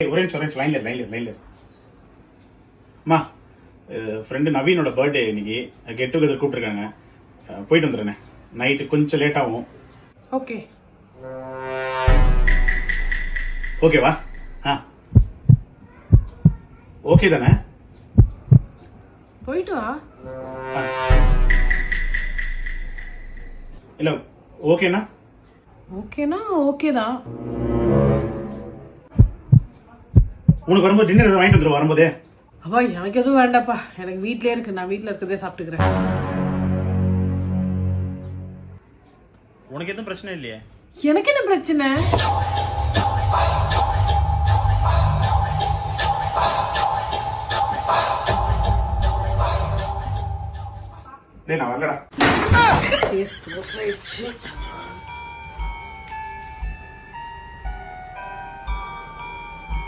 ஒரே நிமிஷம் லைன்ல அம்மா ஃப்ரெண்டு நவீனோட பர்த்டே இன்னைக்கு கெட் டுகெதர் கூப்பிட்டுருக்காங்க. போயிட்டு வந்துடுறேண்ணே. நைட்டு கொஞ்சம் லேட் ஆகும். ஓகே ஓகேவா? ஓகே தானே? போயிட்டு வா. இல்ல ஓகேண்ணா? ஓகேனா ஓகே தான். உனக்கு வரும்போது டின்னர் ஏதாவது வாங்கிட்டு வந்துடும் வரும்போதே. அப்பா எனக்கு எதுவும் வேண்டாப்பா, எனக்கு வீட்லயே இருக்கு, நான் வீட்ல இருக்கதே சாப்பிட்டுக்கிறேன். உனக்கு எதுவும் பிரச்சனை இல்லையே? எனக்கு என்ன பிரச்சனை? நான் வரலடா.